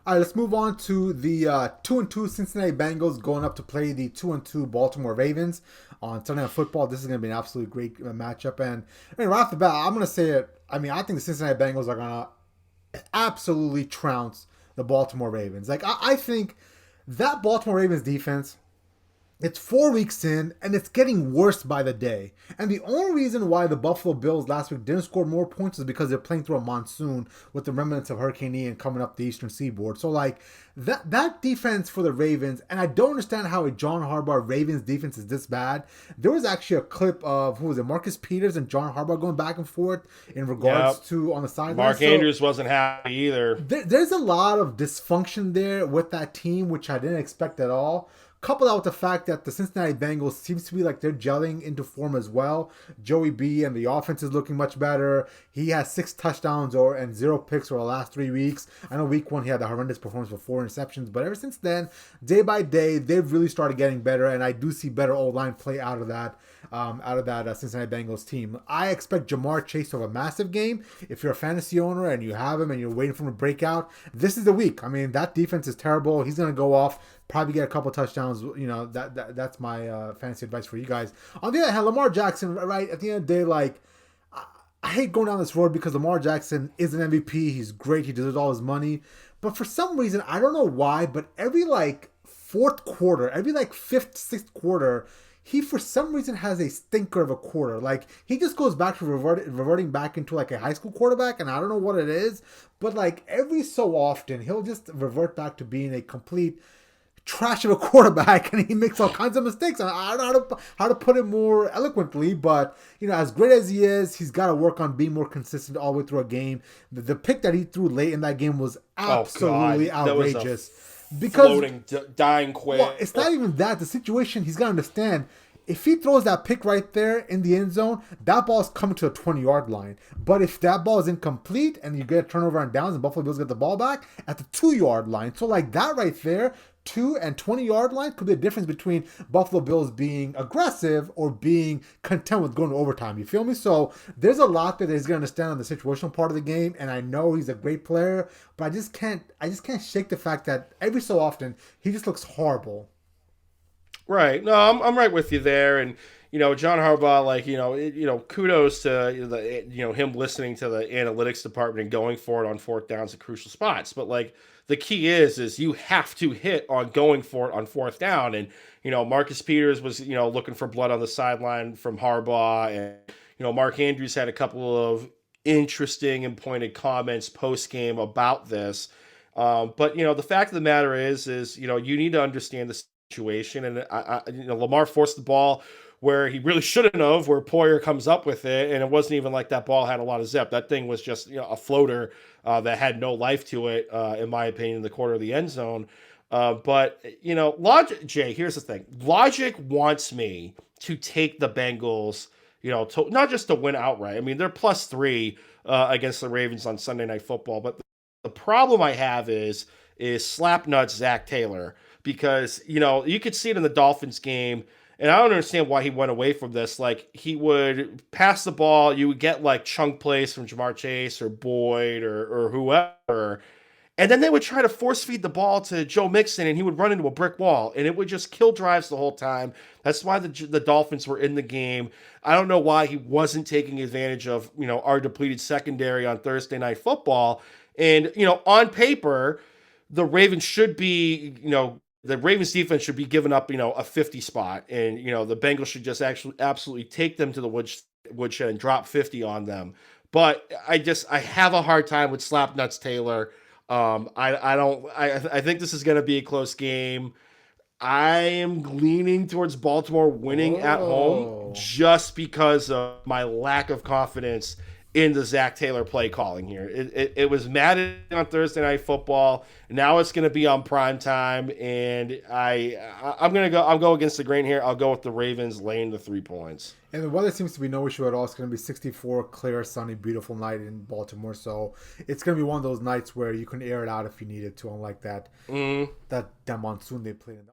All right, let's move on to the 2-2 Cincinnati Bengals going up to play the 2-2 Baltimore Ravens on Sunday Night Football. This is going to be an absolutely great matchup. And I mean, right off the bat, I'm going to say it. I mean, I think the Cincinnati Bengals are going to absolutely trounce the Baltimore Ravens. Like, I think that Baltimore Ravens defense, it's 4 weeks in, and it's getting worse by the day. And the only reason why the Buffalo Bills last week didn't score more points is because they're playing through a monsoon with the remnants of Hurricane Ian coming up the eastern seaboard. So, like, that defense for the Ravens, and I don't understand how a John Harbaugh Ravens defense is this bad. There was actually a clip of, who was it, Marcus Peters and John Harbaugh going back and forth in regards Yep. to on the sideline. Mark Andrews wasn't happy either. There's a lot of dysfunction there with that team, which I didn't expect at all. Couple that with the fact that the Cincinnati Bengals seems to be like they're gelling into form as well. Joey B and the offense is looking much better. He has 6 touchdowns and 0 picks for the last 3 weeks. I know week 1 he had a horrendous performance with 4 interceptions, but ever since then, day by day, they've really started getting better, and I do see better O-line play out of that Cincinnati Bengals team. I expect Jamar Chase to have a massive game. If you're a fantasy owner and you have him and you're waiting for him to break out, this is the week. I mean, that defense is terrible. He's going to go off, probably get a couple touchdowns. You know, that's my fantasy advice for you guys. On the other hand, Lamar Jackson, right, at the end of the day, like, I hate going down this road because Lamar Jackson is an MVP. He's great. He deserves all his money. But for some reason, I don't know why, but every, like, fourth quarter, every, like, fifth, sixth quarter, he for some reason has a stinker of a quarter. Like, he just goes back to reverting back into like a high school quarterback, and I don't know what it is, but like every so often he'll just revert back to being a complete trash of a quarterback, and he makes all kinds of mistakes. I don't know how to put it more eloquently, but you know, as great as he is, he's got to work on being more consistent all the way through a game. The pick that he threw late in that game was Oh God, absolutely that was a outrageous. Because floating, dying well, quail. it's not even that. The situation, he's got to understand. If he throws that pick right there in the end zone, that ball is coming to the 20-yard line. But if that ball is incomplete and you get a turnover on downs and Buffalo Bills get the ball back at the 2-yard line. So like that right there, 2 and 20-yard line could be a difference between Buffalo Bills being aggressive or being content with going to overtime. You feel me? So there's a lot that he's going to understand on the situational part of the game, and I know he's a great player, but I just can't shake the fact that every so often he just looks horrible. Right. No, I'm right with you there, and John Harbaugh, like kudos to him listening to the analytics department and going for it on fourth downs at crucial spots. But like the key is you have to hit on going for it on fourth down, and Marcus Peters was looking for blood on the sideline from Harbaugh, and Mark Andrews had a couple of interesting and pointed comments post game about this. But the fact of the matter is you need to understand the situation, and Lamar forced the ball where he really shouldn't have, where Poyer comes up with it, and it wasn't even like that ball had a lot of zip. That thing was just a floater that had no life to it, in my opinion, in the corner of the end zone. But logic, Jay. Here's the thing: logic wants me to take the Bengals. Not just to win outright. I mean, they're +3 against the Ravens on Sunday Night Football, but the problem I have is slapnuts Zach Taylor, because you could see it in the Dolphins game, and I don't understand why he went away from this. Like, he would pass the ball, you would get like chunk plays from Jamar Chase or Boyd or whoever, and then they would try to force feed the ball to Joe Mixon, and he would run into a brick wall, and it would just kill drives the whole time. That's why the Dolphins were in the game. I don't know why he wasn't taking advantage of our depleted secondary on Thursday Night Football. And on paper, the Ravens should be, the Ravens defense should be giving up, a 50 spot, and the Bengals should just actually absolutely take them to the woodshed and drop 50 on them. But I have a hard time with Slapnuts Taylor. I think this is going to be a close game. I am leaning towards Baltimore winning at home Oh. just because of my lack of confidence in the Zach Taylor play calling here. It was Madden on Thursday Night Football. Now it's going to be on prime time, and I'm going to go. I'll go against the grain here. I'll go with the Ravens laying the 3 points. And the weather seems to be no issue at all. It's going to be 64, clear, sunny, beautiful night in Baltimore. So it's going to be one of those nights where you can air it out if you needed to, unlike that monsoon they played in.